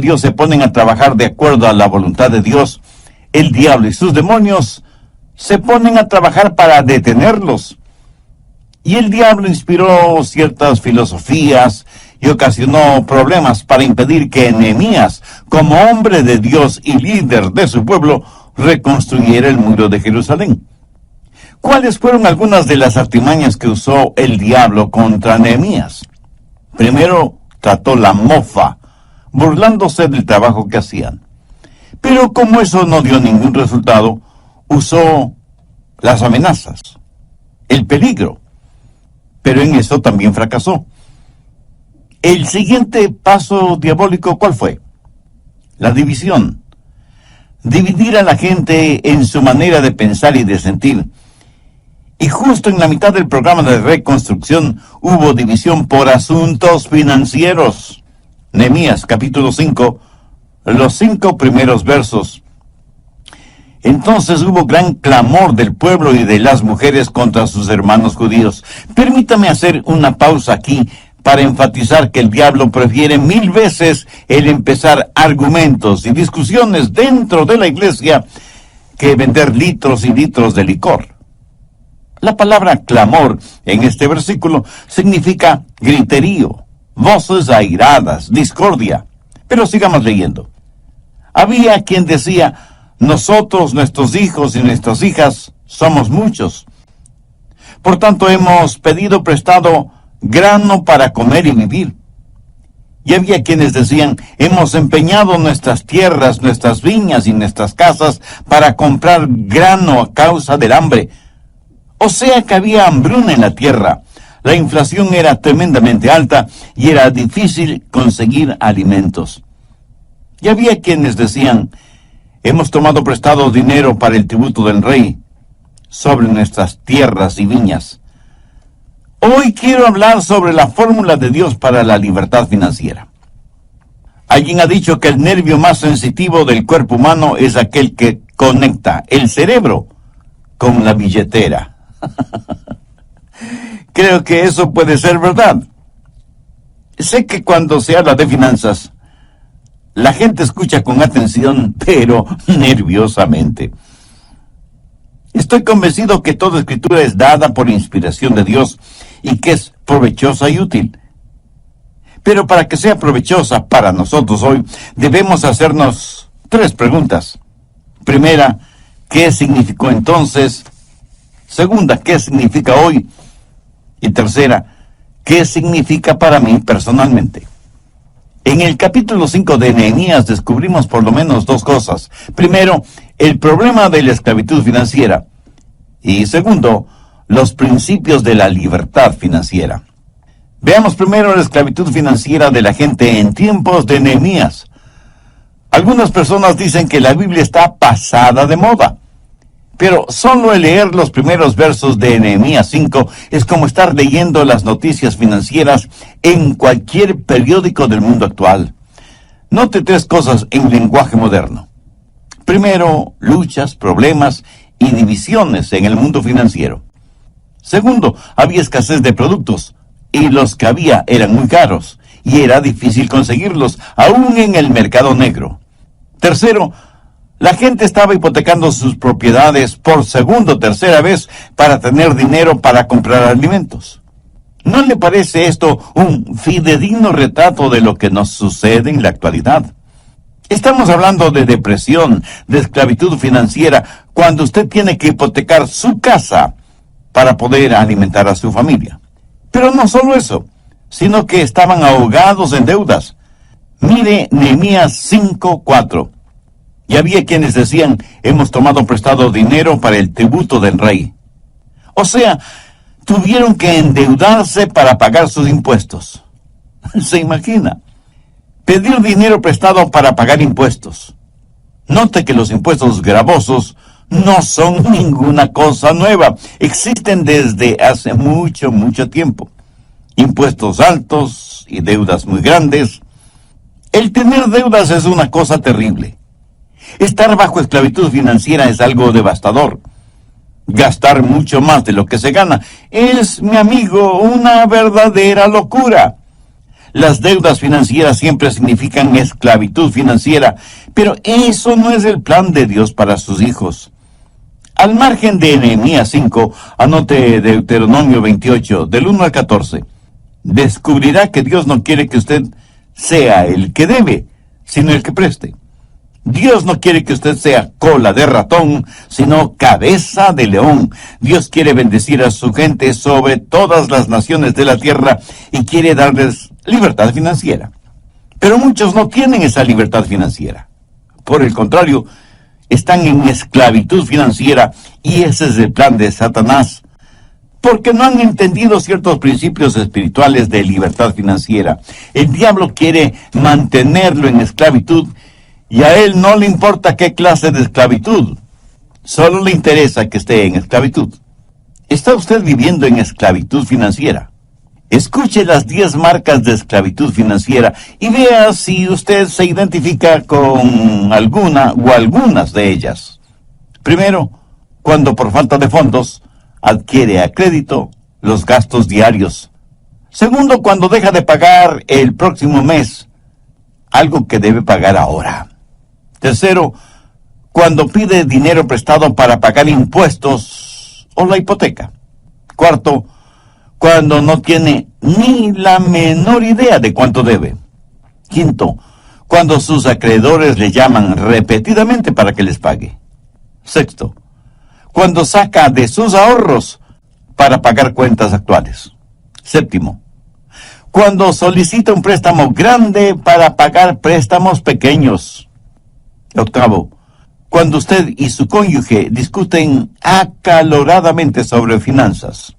Dios se ponen a trabajar de acuerdo a la voluntad de Dios, el diablo y sus demonios se ponen a trabajar para detenerlos. Y el diablo inspiró ciertas filosofías y ocasionó problemas para impedir que Nehemías, como hombre de Dios y líder de su pueblo, reconstruyera el muro de Jerusalén. ¿Cuáles fueron algunas de las artimañas que usó el diablo contra Nehemías? Primero, trató la mofa, burlándose del trabajo que hacían. Pero como eso no dio ningún resultado, usó las amenazas, el peligro. Pero en eso también fracasó. El siguiente paso diabólico, ¿cuál fue? La división. Dividir a la gente en su manera de pensar y de sentir. Y justo en la mitad del programa de reconstrucción hubo división por asuntos financieros. Nehemías capítulo 5, los 5 primeros versos. Entonces hubo gran clamor del pueblo y de las mujeres contra sus hermanos judíos. Permítame hacer una pausa aquí para enfatizar que el diablo prefiere 1000 veces el empezar argumentos y discusiones dentro de la iglesia que vender litros y litros de licor. La palabra clamor en este versículo significa griterío, voces airadas, discordia. Pero sigamos leyendo. Había quien decía: nosotros, nuestros hijos y nuestras hijas, somos muchos. Por tanto, hemos pedido prestado grano para comer y vivir. Y había quienes decían: hemos empeñado nuestras tierras, nuestras viñas y nuestras casas para comprar grano a causa del hambre. O sea que había hambruna en la tierra. La inflación era tremendamente alta y era difícil conseguir alimentos. Y había quienes decían: hemos tomado prestado dinero para el tributo del rey sobre nuestras tierras y viñas. Hoy quiero hablar sobre la fórmula de Dios para la libertad financiera. Alguien ha dicho que el nervio más sensitivo del cuerpo humano es aquel que conecta el cerebro con la billetera. Creo que eso puede ser verdad. Sé que cuando se habla de finanzas, la gente escucha con atención, pero nerviosamente. Estoy convencido que toda escritura es dada por inspiración de Dios y que es provechosa y útil. Pero para que sea provechosa para nosotros hoy, debemos hacernos 3 preguntas. Primera, ¿qué significó entonces? Segunda, ¿qué significa hoy? Y tercera, ¿qué significa para mí personalmente? En el capítulo 5 de Nehemías descubrimos por lo menos 2 cosas. Primero, el problema de la esclavitud financiera. Y segundo, los principios de la libertad financiera. Veamos primero la esclavitud financiera de la gente en tiempos de Nehemías. Algunas personas dicen que la Biblia está pasada de moda. Pero solo el leer los primeros versos de Nehemías 5 es como estar leyendo las noticias financieras en cualquier periódico del mundo actual. Note 3 cosas en lenguaje moderno. Primero, luchas, problemas y divisiones en el mundo financiero. Segundo, había escasez de productos y los que había eran muy caros y era difícil conseguirlos, aún en el mercado negro. Tercero, la gente estaba hipotecando sus propiedades por segunda o tercera vez para tener dinero para comprar alimentos. ¿No le parece esto un fidedigno retrato de lo que nos sucede en la actualidad? Estamos hablando de depresión, de esclavitud financiera, cuando usted tiene que hipotecar su casa para poder alimentar a su familia. Pero no solo eso, sino que estaban ahogados en deudas. Mire Nehemías 5:4. Y había quienes decían: hemos tomado prestado dinero para el tributo del rey. O sea, tuvieron que endeudarse para pagar sus impuestos. ¿Se imagina? Pedir dinero prestado para pagar impuestos. Note que los impuestos gravosos no son ninguna cosa nueva. Existen desde hace mucho, mucho tiempo. Impuestos altos y deudas muy grandes. El tener deudas es una cosa terrible. Estar bajo esclavitud financiera es algo devastador. Gastar mucho más de lo que se gana es, mi amigo, una verdadera locura. Las deudas financieras siempre significan esclavitud financiera, pero eso no es el plan de Dios para sus hijos. Al margen de Nehemías 5, anote Deuteronomio 28, del 1 al 14. Descubrirá que Dios no quiere que usted sea el que debe, sino el que preste. Dios no quiere que usted sea cola de ratón, sino cabeza de león. Dios quiere bendecir a su gente sobre todas las naciones de la tierra y quiere darles libertad financiera. Pero muchos no tienen esa libertad financiera. Por el contrario, están en esclavitud financiera y ese es el plan de Satanás, porque no han entendido ciertos principios espirituales de libertad financiera. El diablo quiere mantenerlo en esclavitud y a él no le importa qué clase de esclavitud, solo le interesa que esté en esclavitud. ¿Está usted viviendo en esclavitud financiera? Escuche las 10 marcas de esclavitud financiera y vea si usted se identifica con alguna o algunas de ellas. Primero, cuando por falta de fondos adquiere a crédito los gastos diarios. Segundo, cuando deja de pagar el próximo mes algo que debe pagar ahora. Tercero, cuando pide dinero prestado para pagar impuestos o la hipoteca. Cuarto, cuando no tiene ni la menor idea de cuánto debe. Quinto, cuando sus acreedores le llaman repetidamente para que les pague. Sexto, cuando saca de sus ahorros para pagar cuentas actuales. Séptimo, cuando solicita un préstamo grande para pagar préstamos pequeños. Octavo, cuando usted y su cónyuge discuten acaloradamente sobre finanzas.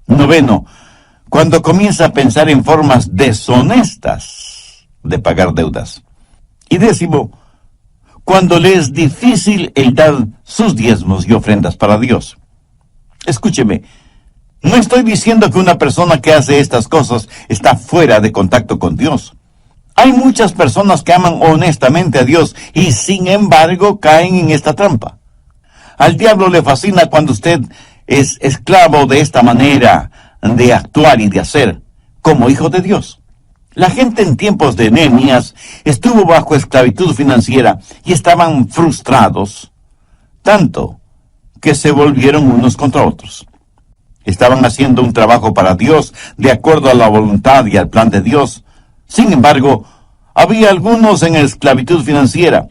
Noveno, cuando comienza a pensar en formas deshonestas de pagar deudas. Y décimo, cuando le es difícil el dar sus diezmos y ofrendas para Dios. Escúcheme, no estoy diciendo que una persona que hace estas cosas está fuera de contacto con Dios. Hay muchas personas que aman honestamente a Dios y sin embargo caen en esta trampa. Al diablo le fascina cuando usted es esclavo de esta manera de actuar y de hacer, como hijo de Dios. La gente en tiempos de Nehemías estuvo bajo esclavitud financiera y estaban frustrados, tanto que se volvieron unos contra otros. Estaban haciendo un trabajo para Dios de acuerdo a la voluntad y al plan de Dios. Sin embargo, había algunos en esclavitud financiera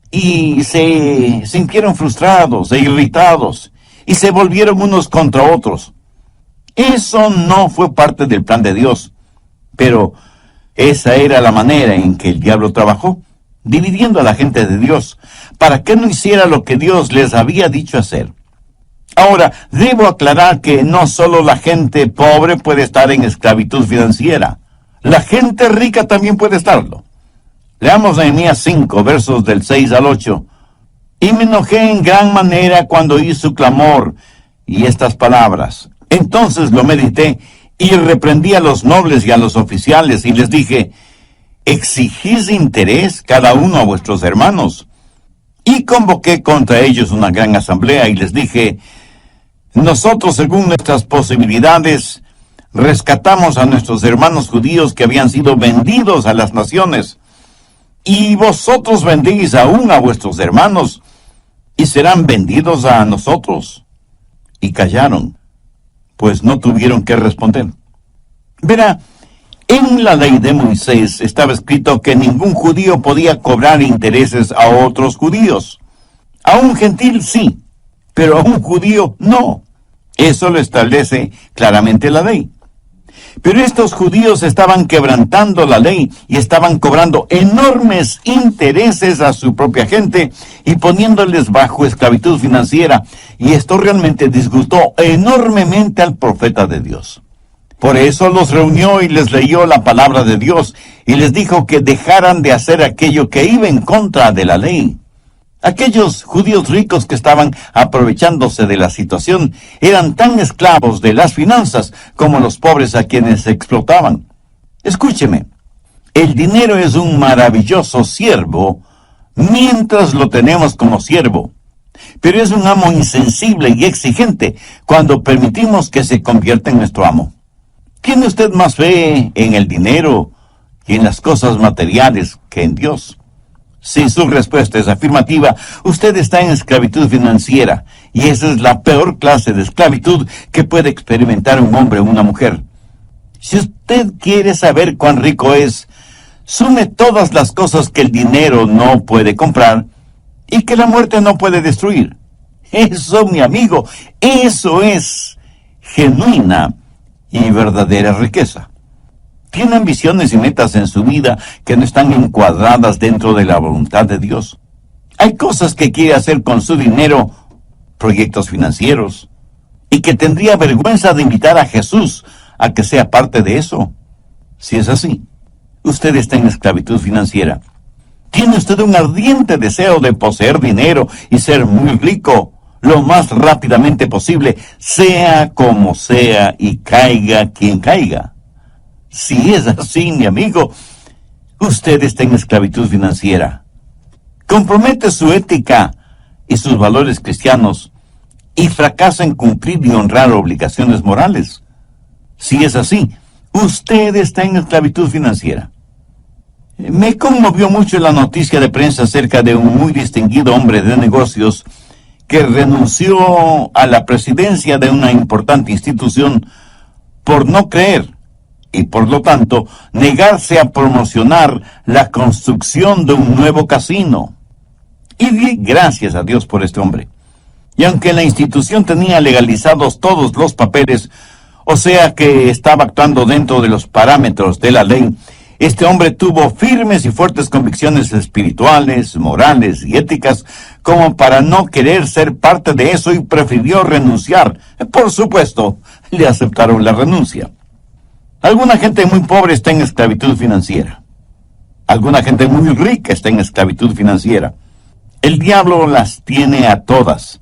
y se sintieron frustrados e irritados y se volvieron unos contra otros. Eso no fue parte del plan de Dios, pero esa era la manera en que el diablo trabajó, dividiendo a la gente de Dios, para que no hiciera lo que Dios les había dicho hacer. Ahora, debo aclarar que no solo la gente pobre puede estar en esclavitud financiera. La gente rica también puede estarlo. Leamos Nehemías 5, versos del 6 al 8. Y me enojé en gran manera cuando oí su clamor y estas palabras. Entonces lo medité y reprendí a los nobles y a los oficiales y les dije, exigís interés cada uno a vuestros hermanos. Y convoqué contra ellos una gran asamblea y les dije, nosotros según nuestras posibilidades rescatamos a nuestros hermanos judíos que habían sido vendidos a las naciones, y vosotros vendéis aún a vuestros hermanos, y serán vendidos a nosotros. Y callaron, pues no tuvieron que responder. Verá, en la ley de Moisés estaba escrito que ningún judío podía cobrar intereses a otros judíos. A un gentil sí, pero a un judío no. Eso lo establece claramente la ley. Pero estos judíos estaban quebrantando la ley y estaban cobrando enormes intereses a su propia gente y poniéndoles bajo esclavitud financiera. Y esto realmente disgustó enormemente al profeta de Dios. Por eso los reunió y les leyó la palabra de Dios y les dijo que dejaran de hacer aquello que iba en contra de la ley. Aquellos judíos ricos que estaban aprovechándose de la situación eran tan esclavos de las finanzas como los pobres a quienes explotaban. Escúcheme, el dinero es un maravilloso siervo mientras lo tenemos como siervo, pero es un amo insensible y exigente cuando permitimos que se convierta en nuestro amo. ¿Tiene usted más fe en el dinero y en las cosas materiales que en Dios. Si su respuesta es afirmativa, usted está en esclavitud financiera, y esa es la peor clase de esclavitud que puede experimentar un hombre o una mujer. Si usted quiere saber cuán rico es, sume todas las cosas que el dinero no puede comprar y que la muerte no puede destruir. Eso, mi amigo, eso es genuina y verdadera riqueza. Tiene ambiciones y metas en su vida que no están encuadradas dentro de la voluntad de Dios. Hay cosas que quiere hacer con su dinero, proyectos financieros, y que tendría vergüenza de invitar a Jesús a que sea parte de eso. Si es así, usted está en esclavitud financiera. Tiene usted un ardiente deseo de poseer dinero y ser muy rico lo más rápidamente posible, sea como sea y caiga quien caiga. Si es así, mi amigo, usted está en esclavitud financiera. Compromete su ética y sus valores cristianos y fracasa en cumplir y honrar obligaciones morales. Si es así, usted está en esclavitud financiera. Me conmovió mucho la noticia de prensa acerca de un muy distinguido hombre de negocios que renunció a la presidencia de una importante institución por no creer y por lo tanto negarse a promocionar la construcción de un nuevo casino. Y di gracias a Dios por este hombre. Y aunque la institución tenía legalizados todos los papeles, o sea que estaba actuando dentro de los parámetros de la ley, este hombre tuvo firmes y fuertes convicciones espirituales, morales y éticas como para no querer ser parte de eso y prefirió renunciar. Por supuesto, le aceptaron la renuncia. Alguna gente muy pobre está en esclavitud financiera. Alguna gente muy rica está en esclavitud financiera. El diablo las tiene a todas.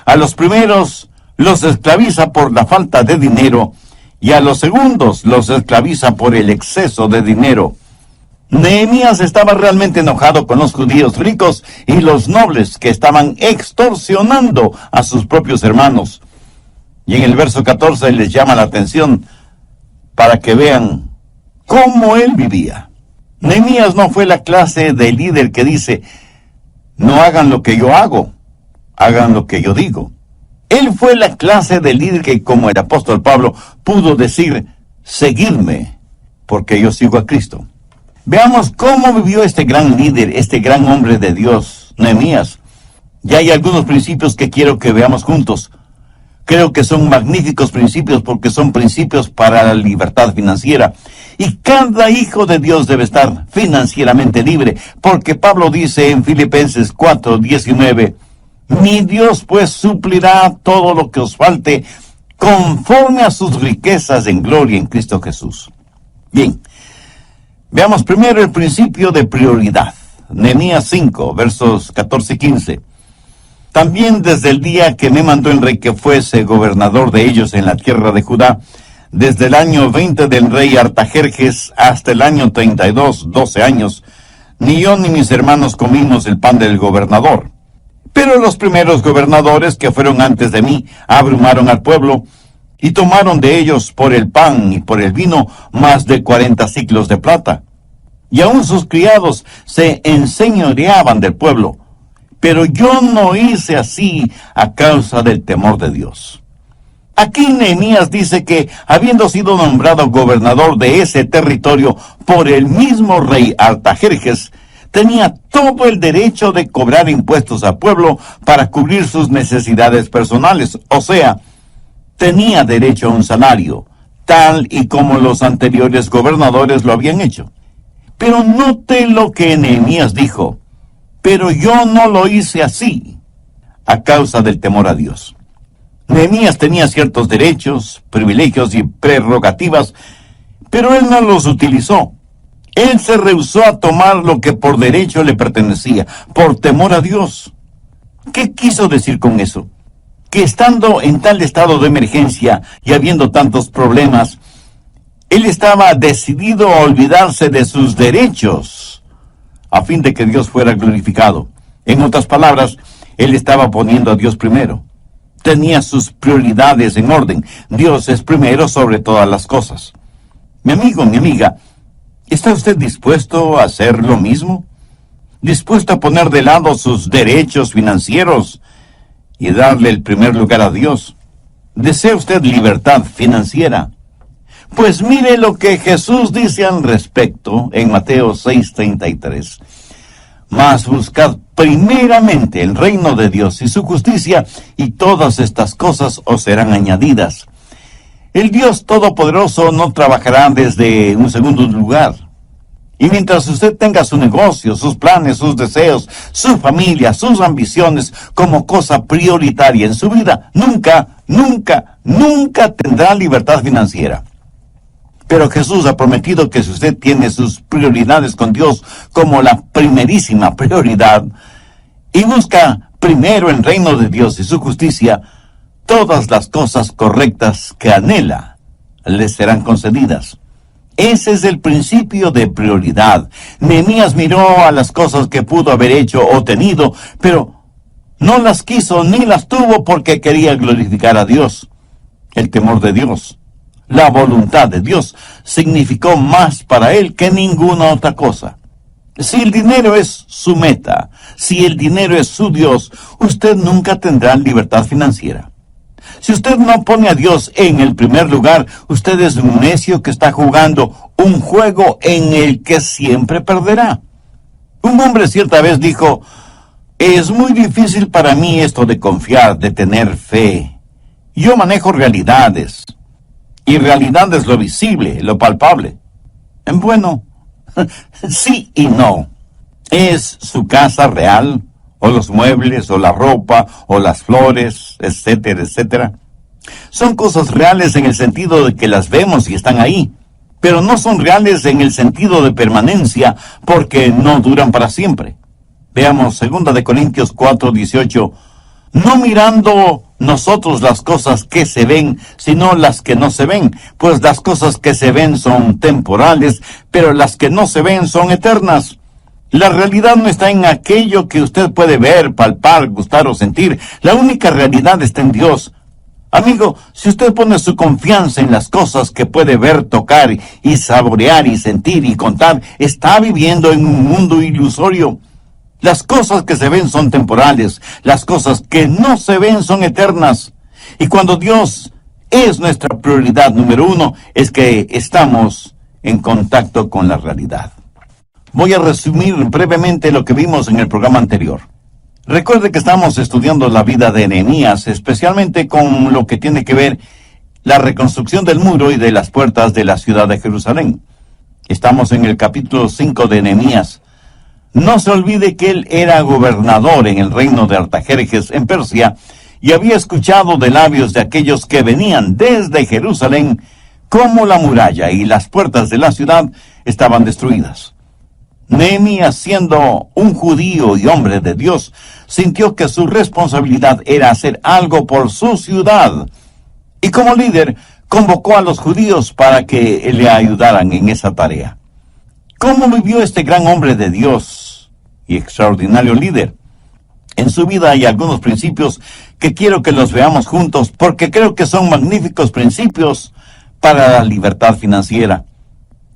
A los primeros los esclaviza por la falta de dinero y a los segundos los esclaviza por el exceso de dinero. Nehemías estaba realmente enojado con los judíos ricos y los nobles que estaban extorsionando a sus propios hermanos. Y en el verso 14 les llama la atención para que vean cómo él vivía. Nehemías no fue la clase de líder que dice: no hagan lo que yo hago, hagan lo que yo digo. Él fue la clase de líder que, como el apóstol Pablo, pudo decir: seguidme, porque yo sigo a Cristo. Veamos cómo vivió este gran líder, este gran hombre de Dios, Nehemías. Ya hay algunos principios que quiero que veamos juntos. Creo que son magníficos principios porque son principios para la libertad financiera. Y cada hijo de Dios debe estar financieramente libre, porque Pablo dice en Filipenses 4:19, mi Dios pues suplirá todo lo que os falte conforme a sus riquezas en gloria en Cristo Jesús. Bien, veamos primero el principio de prioridad. Nehemías 5, versos 14 y 15. También desde el día que me mandó el rey que fuese gobernador de ellos en la tierra de Judá, desde el año 20 del rey Artajerjes hasta el año 32, 12 años, ni yo ni mis hermanos comimos el pan del gobernador. Pero los primeros gobernadores que fueron antes de mí abrumaron al pueblo y tomaron de ellos por el pan y por el vino más de 40 siclos de plata. Y aun sus criados se enseñoreaban del pueblo. Pero yo no hice así a causa del temor de Dios. Aquí Nehemías dice que, habiendo sido nombrado gobernador de ese territorio por el mismo rey Artajerjes, tenía todo el derecho de cobrar impuestos al pueblo para cubrir sus necesidades personales. O sea, tenía derecho a un salario, tal y como los anteriores gobernadores lo habían hecho. Pero note lo que Nehemías dijo: pero yo no lo hice así, a causa del temor a Dios. Nehemías tenía ciertos derechos, privilegios y prerrogativas, pero él no los utilizó. Él se rehusó a tomar lo que por derecho le pertenecía, por temor a Dios. ¿Qué quiso decir con eso? Que estando en tal estado de emergencia y habiendo tantos problemas, él estaba decidido a olvidarse de sus derechos, a fin de que Dios fuera glorificado. En otras palabras, él estaba poniendo a Dios primero. Tenía sus prioridades en orden. Dios es primero sobre todas las cosas. Mi amigo, mi amiga, ¿Está usted dispuesto a hacer lo mismo? ¿Dispuesto a poner de lado sus derechos financieros y darle el primer lugar a Dios? ¿Desea usted libertad financiera? Pues mire lo que Jesús dice al respecto en Mateo 6:33. Mas buscad primeramente el reino de Dios y su justicia, y todas estas cosas os serán añadidas. El Dios Todopoderoso no trabajará desde un segundo lugar. Y mientras usted tenga su negocio, sus planes, sus deseos, su familia, sus ambiciones como cosa prioritaria en su vida, nunca tendrá libertad financiera. Pero Jesús ha prometido que si usted tiene sus prioridades con Dios como la primerísima prioridad, y busca primero el reino de Dios y su justicia, todas las cosas correctas que anhela le serán concedidas. Ese es el principio de prioridad. Nehemías miró a las cosas que pudo haber hecho o tenido, pero no las quiso ni las tuvo porque quería glorificar a Dios. El temor de Dios, la voluntad de Dios, significó más para él que ninguna otra cosa. Si el dinero es su meta, si el dinero es su Dios, usted nunca tendrá libertad financiera. Si usted no pone a Dios en el primer lugar, usted es un necio que está jugando un juego en el que siempre perderá. Un hombre cierta vez dijo: es muy difícil para mí esto de confiar, de tener fe. Yo manejo realidades, y realidad es lo visible, lo palpable. Bueno, sí y no. ¿Es su casa real? ¿O los muebles, o la ropa, o las flores, etcétera, etcétera? Son cosas reales en el sentido de que las vemos y están ahí, pero no son reales en el sentido de permanencia, porque no duran para siempre. Veamos 2 de Corintios 4:18. No mirando nosotros las cosas que se ven, sino las que no se ven, pues las cosas que se ven son temporales, pero las que no se ven son eternas. La realidad no está en aquello que usted puede ver, palpar, gustar o sentir. La única realidad está en Dios. Amigo, si usted pone su confianza en las cosas que puede ver, tocar y saborear y sentir y contar, está viviendo en un mundo ilusorio. Las cosas que se ven son temporales, las cosas que no se ven son eternas. Y cuando Dios es nuestra prioridad número uno, es que estamos en contacto con la realidad. Voy a resumir brevemente lo que vimos en el programa anterior. Recuerde que estamos estudiando la vida de Nehemías, especialmente con lo que tiene que ver la reconstrucción del muro y de las puertas de la ciudad de Jerusalén. Estamos en el capítulo 5 de Nehemías. No se olvide que él era gobernador en el reino de Artajerjes en Persia y había escuchado de labios de aquellos que venían desde Jerusalén cómo la muralla y las puertas de la ciudad estaban destruidas. Nehemías, siendo un judío y hombre de Dios, sintió que su responsabilidad era hacer algo por su ciudad. Y como líder, convocó a los judíos para que le ayudaran en esa tarea. ¿Cómo vivió este gran hombre de Dios y extraordinario líder? En su vida hay algunos principios que quiero que los veamos juntos, porque creo que son magníficos principios para la libertad financiera.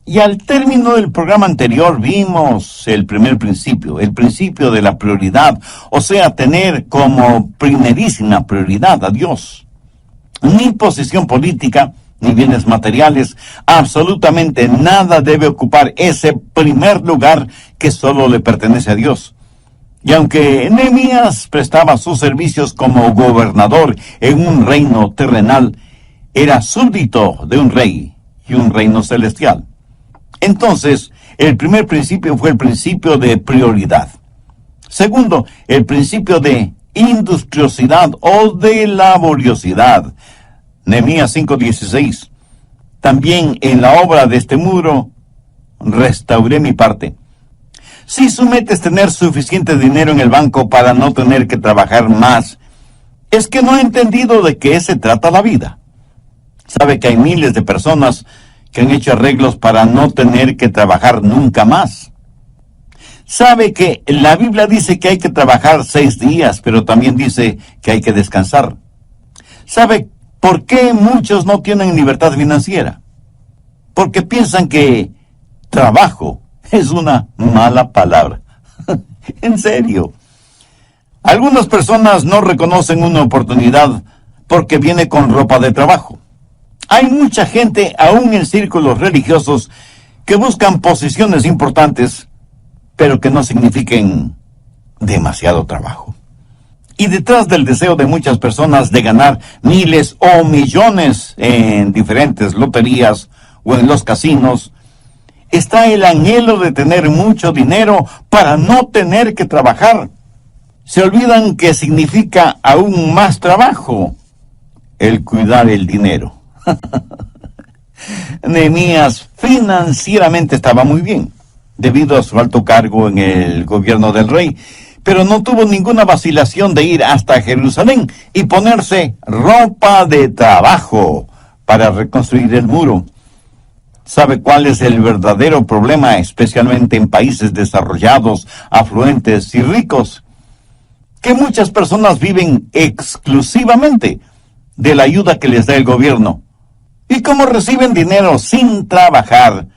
Y al término del programa anterior vimos el primer principio, el principio de la prioridad, o sea, tener como primerísima prioridad a Dios. Ni posición política, ni bienes materiales, absolutamente nada debe ocupar ese primer lugar que solo le pertenece a Dios. Y aunque Nehemías prestaba sus servicios como gobernador en un reino terrenal, era súbdito de un rey y un reino celestial. Entonces, el primer principio fue el principio de prioridad. Segundo, el principio de industriosidad o de laboriosidad. Nehemías 5:16. También en la obra de este muro restauré mi parte. Si su meta es tener suficiente dinero en el banco para no tener que trabajar más, es que no ha entendido de qué se trata la vida. Sabe que hay miles de personas que han hecho arreglos para no tener que trabajar nunca más. Sabe que la Biblia dice que hay que trabajar 6 días, pero también dice que hay que descansar. ¿Sabe por qué muchos no tienen libertad financiera? Porque piensan que trabajo es una mala palabra. En serio. Algunas personas no reconocen una oportunidad porque viene con ropa de trabajo. Hay mucha gente, aún en círculos religiosos, que buscan posiciones importantes, pero que no signifiquen demasiado trabajo. Y detrás del deseo de muchas personas de ganar miles o millones en diferentes loterías o en los casinos, está el anhelo de tener mucho dinero para no tener que trabajar. Se olvidan que significa aún más trabajo el cuidar el dinero. Nehemías financieramente estaba muy bien, debido a su alto cargo en el gobierno del rey, pero no tuvo ninguna vacilación de ir hasta Jerusalén y ponerse ropa de trabajo para reconstruir el muro. ¿Sabe cuál es el verdadero problema, especialmente en países desarrollados, afluentes y ricos? Que muchas personas viven exclusivamente de la ayuda que les da el gobierno. Y como reciben dinero sin trabajar,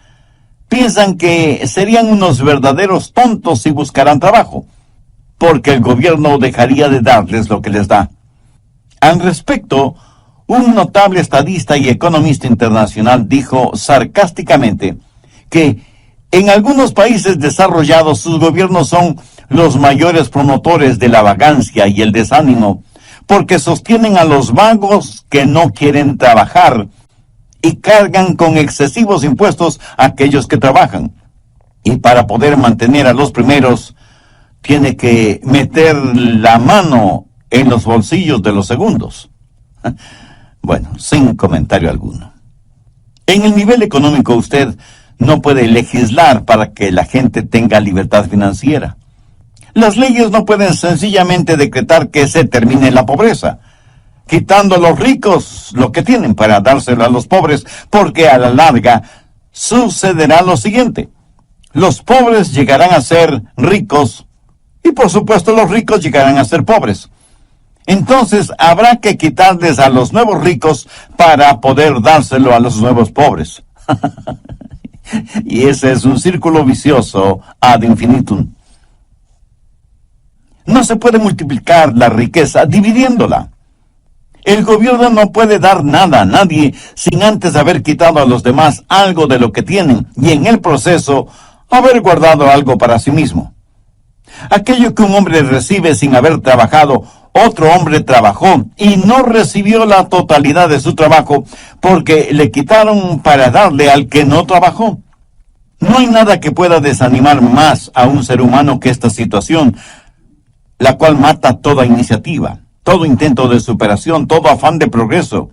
piensan que serían unos verdaderos tontos si buscaran trabajo, porque el gobierno dejaría de darles lo que les da. Al respecto, un notable estadista y economista internacional dijo sarcásticamente que en algunos países desarrollados sus gobiernos son los mayores promotores de la vagancia y el desánimo, porque sostienen a los vagos que no quieren trabajar y cargan con excesivos impuestos a aquellos que trabajan. Y para poder mantener a los primeros, tiene que meter la mano en los bolsillos de los segundos. Bueno, sin comentario alguno. En el nivel económico usted no puede legislar para que la gente tenga libertad financiera. Las leyes no pueden sencillamente decretar que se termine la pobreza, quitando a los ricos lo que tienen para dárselo a los pobres, porque a la larga sucederá lo siguiente. Los pobres llegarán a ser ricos y por supuesto los ricos llegarán a ser pobres. Entonces habrá que quitarles a los nuevos ricos para poder dárselo a los nuevos pobres. Y ese es un círculo vicioso ad infinitum. No se puede multiplicar la riqueza dividiéndola. El gobierno no puede dar nada a nadie sin antes haber quitado a los demás algo de lo que tienen y en el proceso haber guardado algo para sí mismo. Aquello que un hombre recibe sin haber trabajado, otro hombre trabajó y no recibió la totalidad de su trabajo porque le quitaron para darle al que no trabajó. No hay nada que pueda desanimar más a un ser humano que esta situación, la cual mata toda iniciativa, todo intento de superación, todo afán de progreso.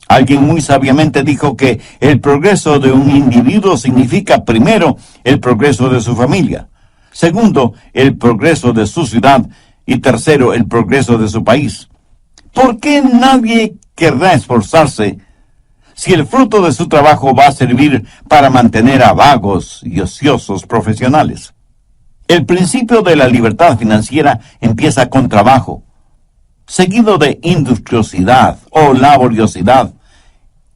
Alguien muy sabiamente dijo que el progreso de un individuo significa, primero, el progreso de su familia, segundo, el progreso de su ciudad y tercero, el progreso de su país. ¿Por qué nadie querrá esforzarse si el fruto de su trabajo va a servir para mantener a vagos y ociosos profesionales? El principio de la libertad financiera empieza con trabajo, seguido de industriosidad o laboriosidad.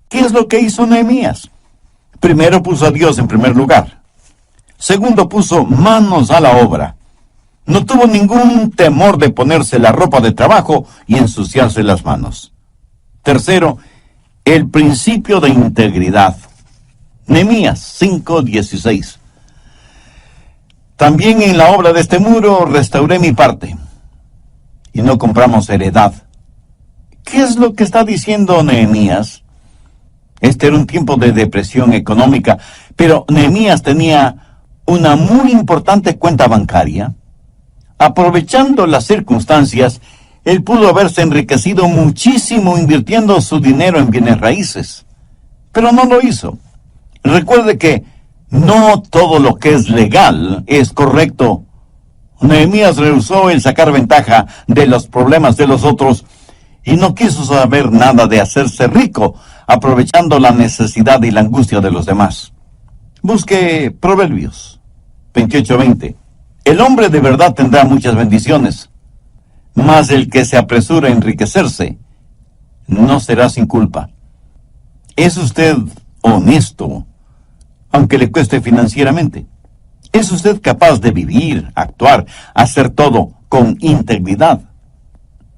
¿Qué es lo que hizo Nehemías? Primero puso a Dios en primer lugar. Segundo, puso manos a la obra. No tuvo ningún temor de ponerse la ropa de trabajo y ensuciarse las manos. Tercero, el principio de integridad. Nehemías 5:16. También en la obra de este muro restauré mi parte, y no compramos heredad. ¿Qué es lo que está diciendo Nehemías? Este era un tiempo de depresión económica, pero Nehemías tenía una muy importante cuenta bancaria. Aprovechando las circunstancias, él pudo haberse enriquecido muchísimo invirtiendo su dinero en bienes raíces, pero no lo hizo. Recuerde que no todo lo que es legal es correcto. Nehemías rehusó el sacar ventaja de los problemas de los otros y no quiso saber nada de hacerse rico, aprovechando la necesidad y la angustia de los demás. Busque Proverbios 28:20. El hombre de verdad tendrá muchas bendiciones, mas el que se apresura a enriquecerse no será sin culpa. ¿Es usted honesto aunque le cueste financieramente. ¿Es usted capaz de vivir, actuar, hacer todo con integridad?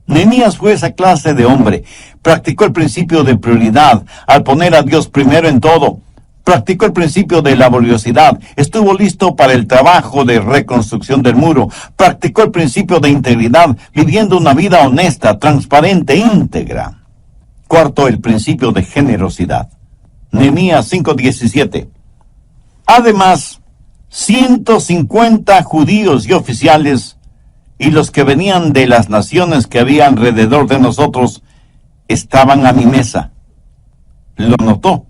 Nehemías fue esa clase de hombre. Practicó el principio de prioridad al poner a Dios primero en todo. Practicó el principio de laboriosidad. Estuvo listo para el trabajo de reconstrucción del muro. Practicó el principio de integridad, viviendo una vida honesta, transparente, íntegra. Cuarto, el principio de generosidad. Nehemías 5:17. Además, 150 judíos y oficiales y los que venían de las naciones que había alrededor de nosotros estaban a mi mesa. Lo notó.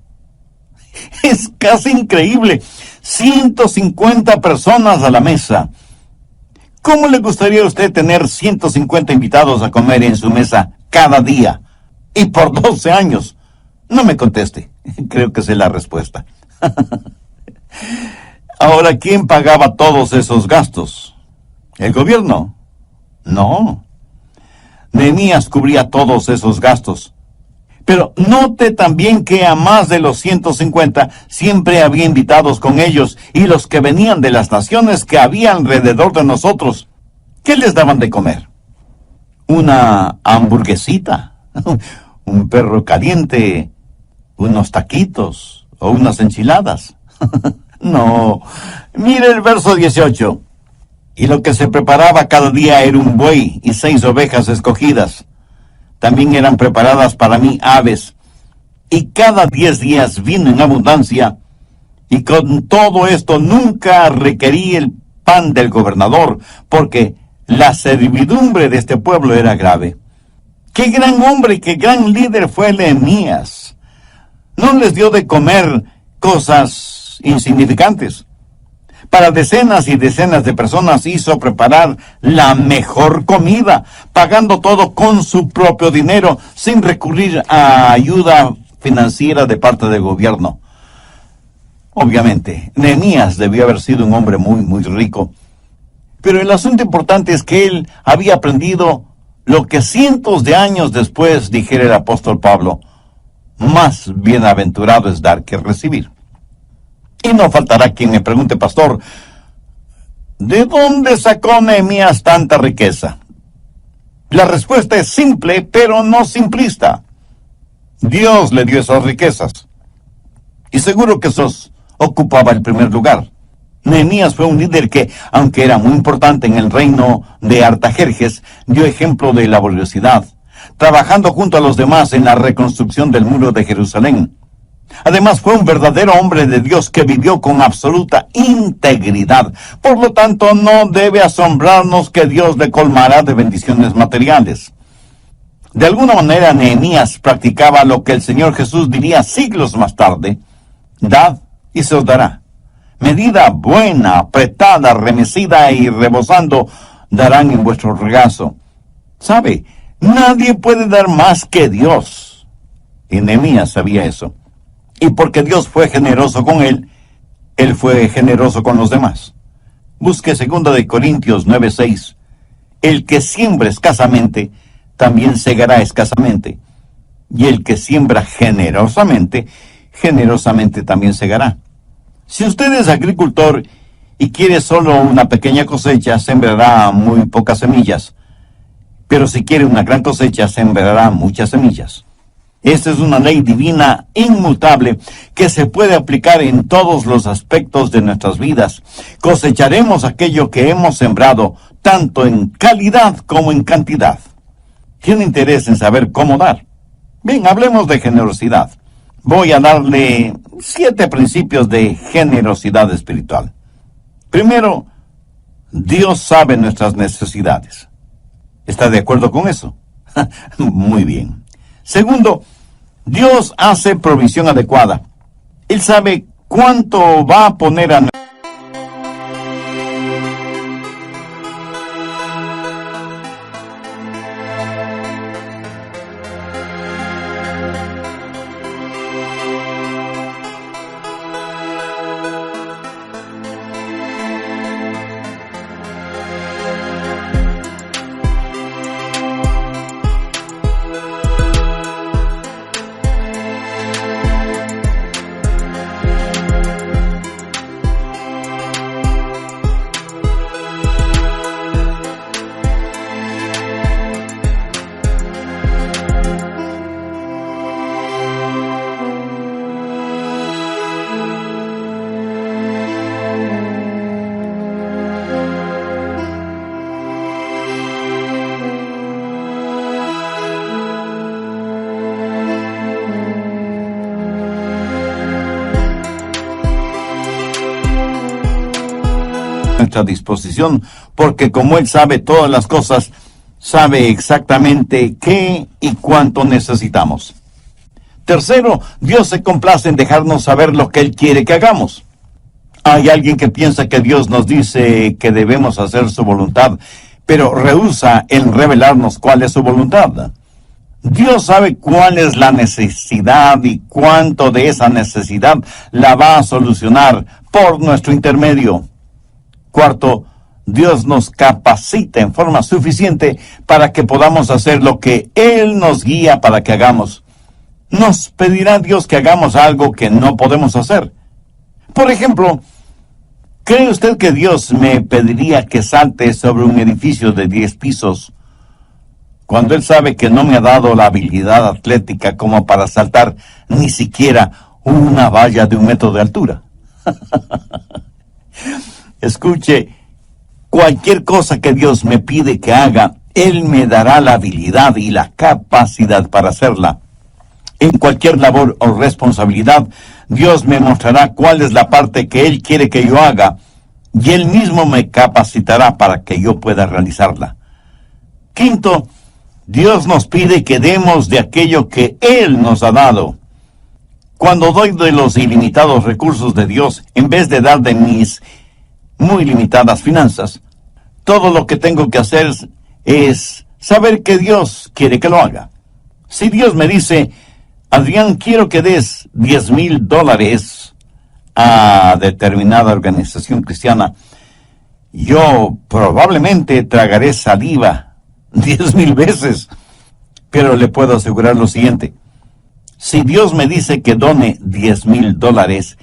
Es casi increíble. 150 personas a la mesa. ¿Cómo le gustaría a usted tener 150 invitados a comer en su mesa cada día? Y por 12 años. No me conteste. Creo que sé la respuesta. Ahora, ¿quién pagaba todos esos gastos? ¿El gobierno? No. Nehemías cubría todos esos gastos. Pero note también que a más de los 150 siempre había invitados con ellos y los que venían de las naciones que había alrededor de nosotros. ¿Qué les daban de comer? ¿Una hamburguesita? ¿Un perro caliente? ¿Unos taquitos? ¿O unas enchiladas? No. Mire el verso 18. Y lo que se preparaba cada día era un buey y 6 ovejas escogidas. También eran preparadas para mí aves. Y cada 10 días vino en abundancia. Y con todo esto nunca requerí el pan del gobernador, porque la servidumbre de este pueblo era grave. ¡Qué gran hombre y qué gran líder fue Nehemías! No les dio de comer cosas insignificantes. Para decenas y decenas de personas hizo preparar la mejor comida, pagando todo con su propio dinero, sin recurrir a ayuda financiera de parte del gobierno. Obviamente, Nehemías debió haber sido un hombre muy rico. Pero el asunto importante es que él había aprendido lo que cientos de años después dijera el apóstol Pablo: más bienaventurado es dar que recibir. Y no faltará quien me pregunte: pastor, ¿de dónde sacó Nehemías tanta riqueza? La respuesta es simple, pero no simplista. Dios le dio esas riquezas. Y seguro que esos ocupaba el primer lugar. Nehemías fue un líder que, aunque era muy importante en el reino de Artajerjes, dio ejemplo de laboriosidad, trabajando junto a los demás en la reconstrucción del muro de Jerusalén. Además, fue un verdadero hombre de Dios que vivió con absoluta integridad. Por lo tanto, no debe asombrarnos que Dios le colmará de bendiciones materiales. De alguna manera, Nehemías practicaba lo que el Señor Jesús diría siglos más tarde: dad y se os dará. Medida buena, apretada, remecida y rebosando, darán en vuestro regazo. ¿Sabe? Nadie puede dar más que Dios. Y Nehemías sabía eso. Y porque Dios fue generoso con él fue generoso con los demás. Busque 2 Corintios 9:6. El que siembra escasamente, también segará escasamente. Y el que siembra generosamente, generosamente también segará. Si usted es agricultor y quiere solo una pequeña cosecha, sembrará muy pocas semillas. Pero si quiere una gran cosecha, sembrará muchas semillas. Esta es una ley divina inmutable que se puede aplicar en todos los aspectos de nuestras vidas. Cosecharemos aquello que hemos sembrado, tanto en calidad como en cantidad. ¿Tiene interés en saber cómo dar? Bien, hablemos de generosidad. Voy a darle 7 principios de generosidad espiritual. Primero, Dios sabe nuestras necesidades. ¿Está de acuerdo con eso? Muy bien. Segundo, Dios hace provisión adecuada. Él sabe cuánto va a poner a nuestra disposición, porque como Él sabe todas las cosas, sabe exactamente qué y cuánto necesitamos. Tercero, Dios se complace en dejarnos saber lo que Él quiere que hagamos. Hay alguien que piensa que Dios nos dice que debemos hacer su voluntad, pero rehúsa en revelarnos cuál es su voluntad. Dios sabe cuál es la necesidad y cuánto de esa necesidad la va a solucionar por nuestro intermedio. Cuarto, Dios nos capacita en forma suficiente para que podamos hacer lo que Él nos guía para que hagamos. Nos pedirá Dios que hagamos algo que no podemos hacer. Por ejemplo, ¿cree usted que Dios me pediría que salte sobre un edificio de 10 pisos cuando Él sabe que no me ha dado la habilidad atlética como para saltar ni siquiera una valla de 1 metro de altura? Escuche, cualquier cosa que Dios me pide que haga, Él me dará la habilidad y la capacidad para hacerla. En cualquier labor o responsabilidad, Dios me mostrará cuál es la parte que Él quiere que yo haga, y Él mismo me capacitará para que yo pueda realizarla. Quinto, Dios nos pide que demos de aquello que Él nos ha dado. Cuando doy de los ilimitados recursos de Dios, en vez de dar de mis muy limitadas finanzas, todo lo que tengo que hacer es saber que Dios quiere que lo haga. Si Dios me dice, Adrián, quiero que des $10,000 a determinada organización cristiana, yo probablemente tragaré saliva 10,000 veces, pero le puedo asegurar lo siguiente: si Dios me dice que done $10,000,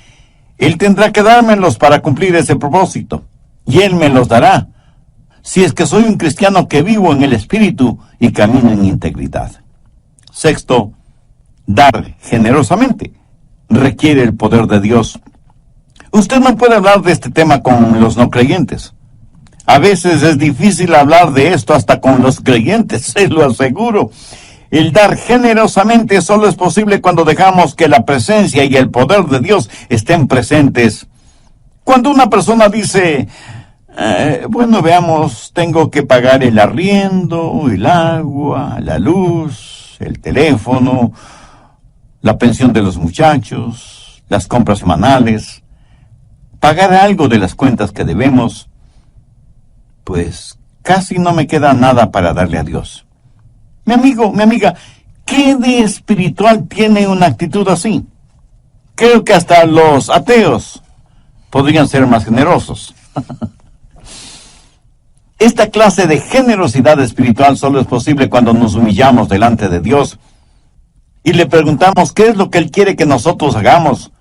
Él tendrá que dármelos para cumplir ese propósito, y Él me los dará, si es que soy un cristiano que vivo en el Espíritu y camino en integridad. Sexto, dar generosamente requiere el poder de Dios. Usted no puede hablar de este tema con los no creyentes. A veces es difícil hablar de esto hasta con los creyentes, se lo aseguro. El dar generosamente solo es posible cuando dejamos que la presencia y el poder de Dios estén presentes. Cuando una persona dice, bueno, veamos, tengo que pagar el arriendo, el agua, la luz, el teléfono, la pensión de los muchachos, las compras semanales, pagar algo de las cuentas que debemos, pues casi no me queda nada para darle a Dios. Mi amigo, mi amiga, ¿qué de espiritual tiene una actitud así? Creo que hasta los ateos podrían ser más generosos. Esta clase de generosidad espiritual solo es posible cuando nos humillamos delante de Dios y le preguntamos qué es lo que Él quiere que nosotros hagamos.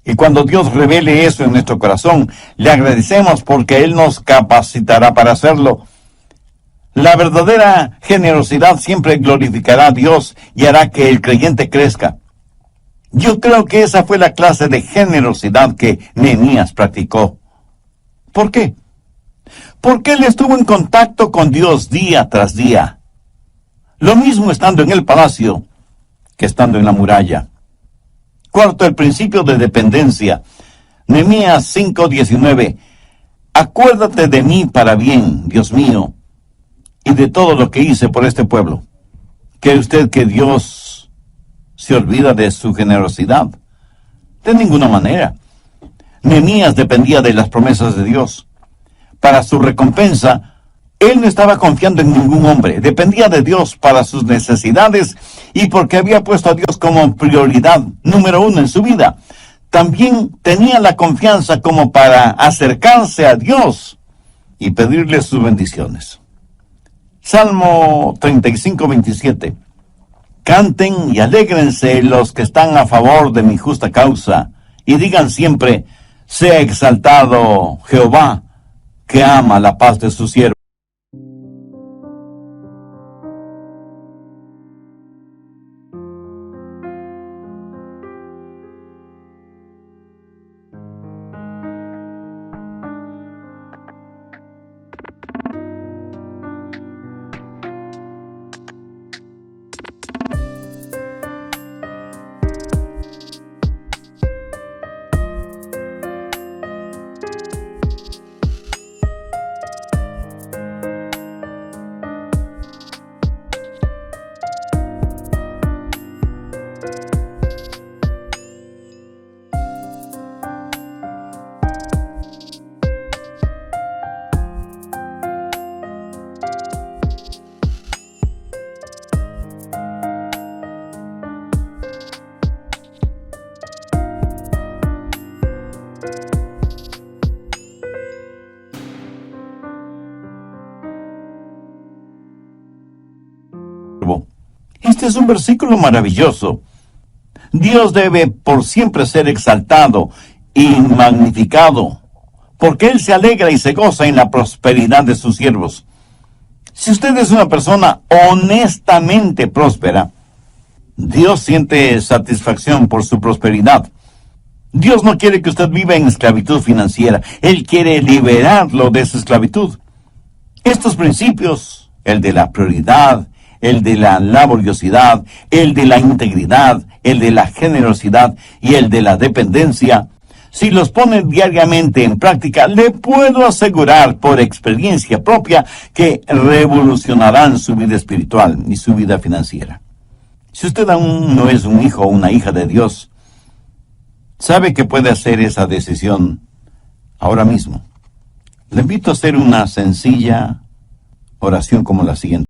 Y cuando Dios revele eso en nuestro corazón, le agradecemos porque Él nos capacitará para hacerlo. La verdadera generosidad siempre glorificará a Dios y hará que el creyente crezca. Yo creo que esa fue la clase de generosidad que Nehemías practicó. ¿Por qué? Porque él estuvo en contacto con Dios día tras día. Lo mismo estando en el palacio que estando en la muralla. Cuarto, el principio de dependencia. Nehemías 5:19. Acuérdate de mí para bien, Dios mío, y de todo lo que hice por este pueblo. ¿Cree usted que Dios se olvida de su generosidad? De ninguna manera. Nehemías dependía de las promesas de Dios. Para su recompensa, él no estaba confiando en ningún hombre. Dependía de Dios para sus necesidades y porque había puesto a Dios como prioridad número 1 en su vida. También tenía la confianza como para acercarse a Dios y pedirle sus bendiciones. Salmo 35:27. Canten y alégrense los que están a favor de mi justa causa, y digan siempre, sea exaltado Jehová, que ama la paz de su siervo. Este es un versículo maravilloso. Dios debe por siempre ser exaltado y magnificado, porque Él se alegra y se goza en la prosperidad de sus siervos. Si usted es una persona honestamente próspera, Dios siente satisfacción por su prosperidad. Dios no quiere que usted viva en esclavitud financiera. Él quiere liberarlo de esa esclavitud. Estos principios, el de la prioridad, el de la laboriosidad, el de la integridad, el de la generosidad y el de la dependencia, si los pone diariamente en práctica, le puedo asegurar por experiencia propia que revolucionarán su vida espiritual y su vida financiera. Si usted aún no es un hijo o una hija de Dios, sabe que puede hacer esa decisión ahora mismo. Le invito a hacer una sencilla oración como la siguiente.